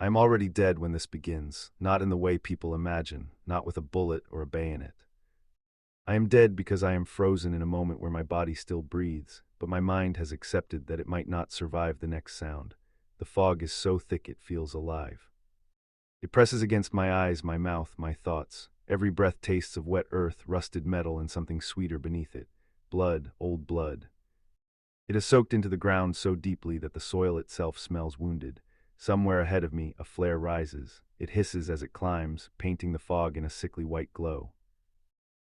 I am already dead when this begins, not in the way people imagine, not with a bullet or a bayonet. I am dead because I am frozen in a moment where my body still breathes, but my mind has accepted that it might not survive the next sound. The fog is so thick it feels alive. It presses against my eyes, my mouth, my thoughts. Every breath tastes of wet earth, rusted metal, and something sweeter beneath it. Blood, old blood. It has soaked into the ground so deeply that the soil itself smells wounded. Somewhere ahead of me, a flare rises. It hisses as it climbs, painting the fog in a sickly white glow.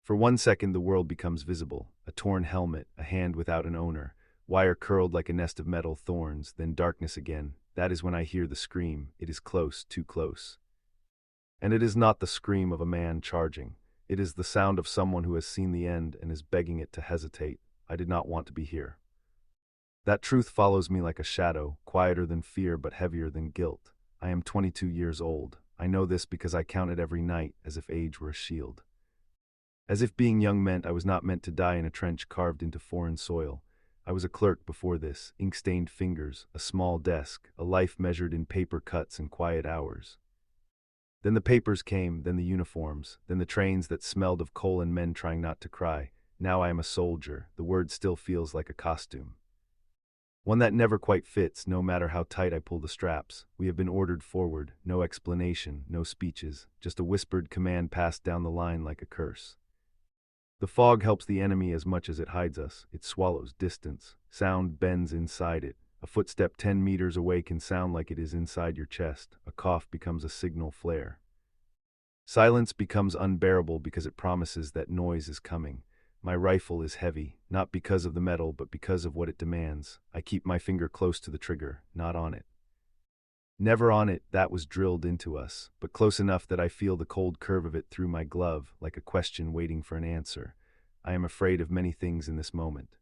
For 1 second the world becomes visible, a torn helmet, a hand without an owner, wire curled like a nest of metal thorns, then darkness again. That is when I hear the scream. It is close, too close. And it is not the scream of a man charging. It is the sound of someone who has seen the end and is begging it to hesitate. I did not want to be here. That truth follows me like a shadow, quieter than fear but heavier than guilt. I am 22 years old. I know this because I count it every night, as if age were a shield. As if being young meant I was not meant to die in a trench carved into foreign soil. I was a clerk before this, ink-stained fingers, a small desk, a life measured in paper cuts and quiet hours. Then the papers came, then the uniforms, then the trains that smelled of coal and men trying not to cry. Now I am a soldier. The word still feels like a costume. One that never quite fits, no matter how tight I pull the straps. We have been ordered forward, no explanation, no speeches, just a whispered command passed down the line like a curse. The fog helps the enemy as much as it hides us. It swallows distance. Sound bends inside it. A footstep 10 meters away can sound like it is inside your chest. A cough becomes a signal flare. Silence becomes unbearable because it promises that noise is coming. My rifle is heavy, not because of the metal, but because of what it demands. I keep my finger close to the trigger, not on it. Never on it, that was drilled into us, but close enough that I feel the cold curve of it through my glove, like a question waiting for an answer. I am afraid of many things in this moment.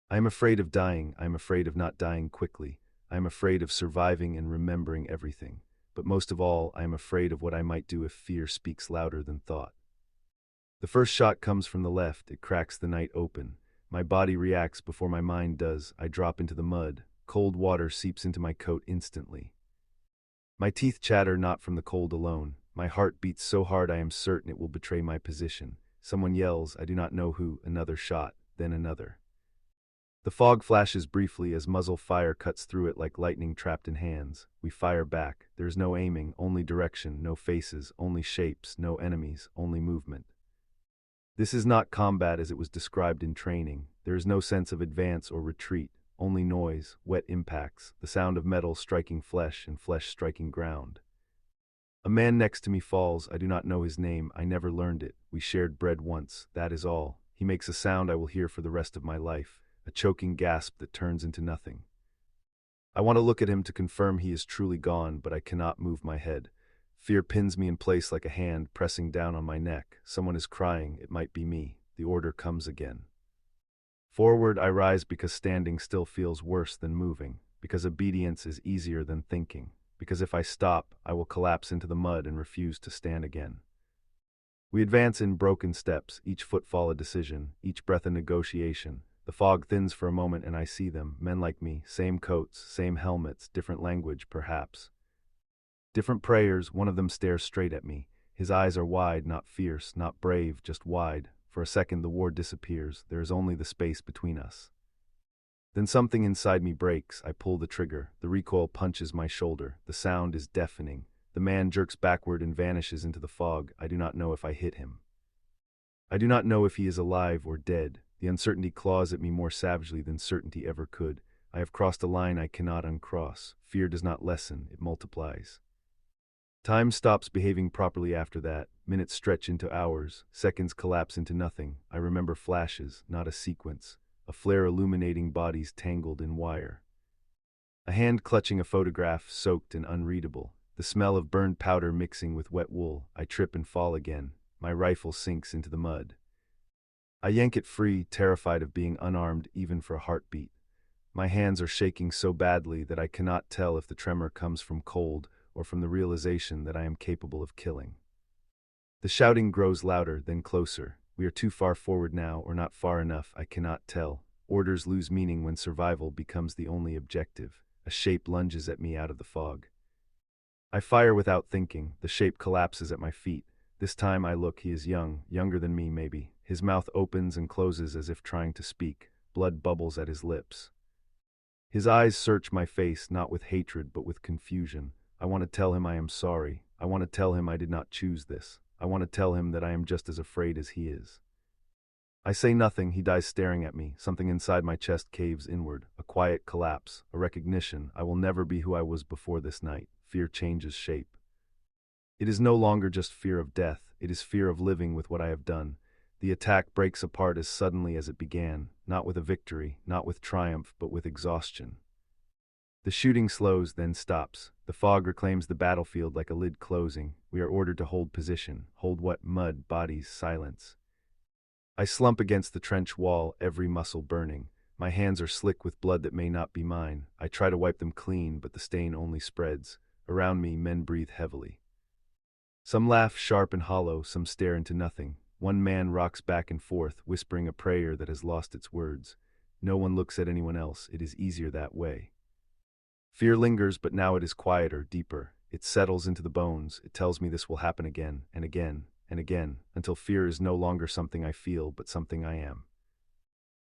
I am afraid of dying. I am afraid of not dying quickly. I am afraid of surviving and remembering everything. But most of all, I am afraid of what I might do if fear speaks louder than thought. The first shot comes from the left. It cracks the night open. My body reacts before my mind does. I drop into the mud. Cold water seeps into my coat instantly. My teeth chatter not from the cold alone. My heart beats so hard I am certain it will betray my position. Someone yells, I do not know who, another shot, then another. The fog flashes briefly as muzzle fire cuts through it like lightning trapped in hands. We fire back. There is no aiming, only direction, no faces, only shapes, no enemies, only movement. This is not combat as it was described in training. There is no sense of advance or retreat. Only noise, wet impacts, the sound of metal striking flesh and flesh striking ground. A man next to me falls. I do not know his name. I never learned it. We shared bread once. That is all. He makes a sound I will hear for the rest of my life, a choking gasp that turns into nothing. I want to look at him to confirm he is truly gone, but I cannot move my head. Fear pins me in place like a hand pressing down on my neck. Someone is crying. It might be me. The order comes again. Forward I rise because standing still feels worse than moving, because obedience is easier than thinking, because if I stop, I will collapse into the mud and refuse to stand again. We advance in broken steps, each footfall a decision, each breath a negotiation. The fog thins for a moment and I see them, men like me, same coats, same helmets, different language, perhaps. Different prayers. One of them stares straight at me. His eyes are wide, not fierce, not brave, just wide. For a second the war disappears. There is only the space between us. Then something inside me breaks. I pull the trigger. The recoil punches my shoulder. The sound is deafening. The man jerks backward and vanishes into the fog. I do not know if I hit him. I do not know if he is alive or dead. The uncertainty claws at me more savagely than certainty ever could. I have crossed a line I cannot uncross. Fear does not lessen, it multiplies. Time stops behaving properly after that. Minutes stretch into hours. Seconds collapse into nothing. I remember flashes, not a sequence. A flare illuminating bodies tangled in wire. A hand clutching a photograph, soaked and unreadable. The smell of burned powder mixing with wet wool. I trip and fall again. My rifle sinks into the mud. I yank it free, terrified of being unarmed even for a heartbeat. My hands are shaking so badly that I cannot tell if the tremor comes from cold or from the realization that I am capable of killing. The shouting grows louder, then closer. We are too far forward now, or not far enough, I cannot tell. Orders lose meaning when survival becomes the only objective. A shape lunges at me out of the fog. I fire without thinking. The shape collapses at my feet. This time I look. He is young, younger than me maybe. His mouth opens and closes as if trying to speak. Blood bubbles at his lips. His eyes search my face, not with hatred but with confusion. I want to tell him I am sorry. I want to tell him I did not choose this. I want to tell him that I am just as afraid as he is. I say nothing. He dies staring at me. Something inside my chest caves inward. A quiet collapse. A recognition. I will never be who I was before this night. Fear changes shape. It is no longer just fear of death. It is fear of living with what I have done. The attack breaks apart as suddenly as it began, not with a victory, not with triumph, but with exhaustion. The shooting slows, then stops. The fog reclaims the battlefield like a lid closing. We are ordered to hold position. Hold what? Mud, bodies, silence. I slump against the trench wall, every muscle burning. My hands are slick with blood that may not be mine. I try to wipe them clean, but the stain only spreads. Around me, men breathe heavily. Some laugh sharp and hollow, some stare into nothing. One man rocks back and forth, whispering a prayer that has lost its words. No one looks at anyone else. It is easier that way. Fear lingers, but now it is quieter, deeper. It settles into the bones. It tells me this will happen again, and again, and again, until fear is no longer something I feel, but something I am.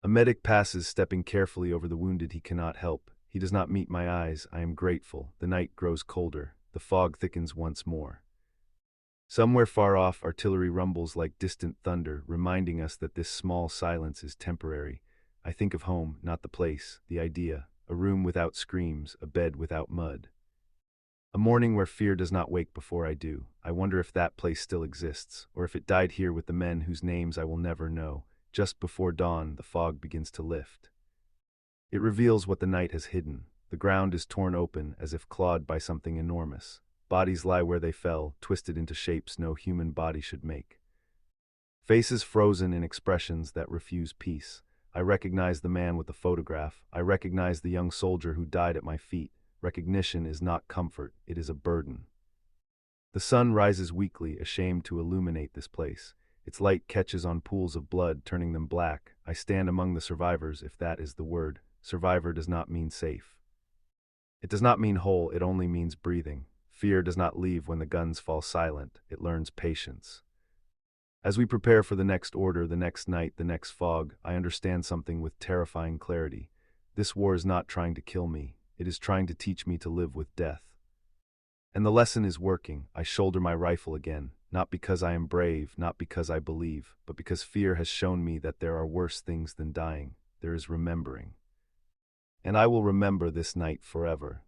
A medic passes, stepping carefully over the wounded he cannot help. He does not meet my eyes. I am grateful. The night grows colder. The fog thickens once more. Somewhere far off, artillery rumbles like distant thunder, reminding us that this small silence is temporary. I think of home, not the place, the idea. A room without screams, a bed without mud. A morning where fear does not wake before I do. I wonder if that place still exists, or if it died here with the men whose names I will never know. Just before dawn, the fog begins to lift. It reveals what the night has hidden. The ground is torn open, as if clawed by something enormous. Bodies lie where they fell, twisted into shapes no human body should make. Faces frozen in expressions that refuse peace. I recognize the man with the photograph. I recognize the young soldier who died at my feet. Recognition is not comfort, it is a burden. The sun rises weakly, ashamed to illuminate this place. Its light catches on pools of blood, turning them black. I stand among the survivors, if that is the word. Survivor does not mean safe. It does not mean whole, it only means breathing. Fear does not leave when the guns fall silent, it learns patience. As we prepare for the next order, the next night, the next fog, I understand something with terrifying clarity. This war is not trying to kill me, it is trying to teach me to live with death. And the lesson is working. I shoulder my rifle again, not because I am brave, not because I believe, but because fear has shown me that there are worse things than dying. There is remembering. And I will remember this night forever.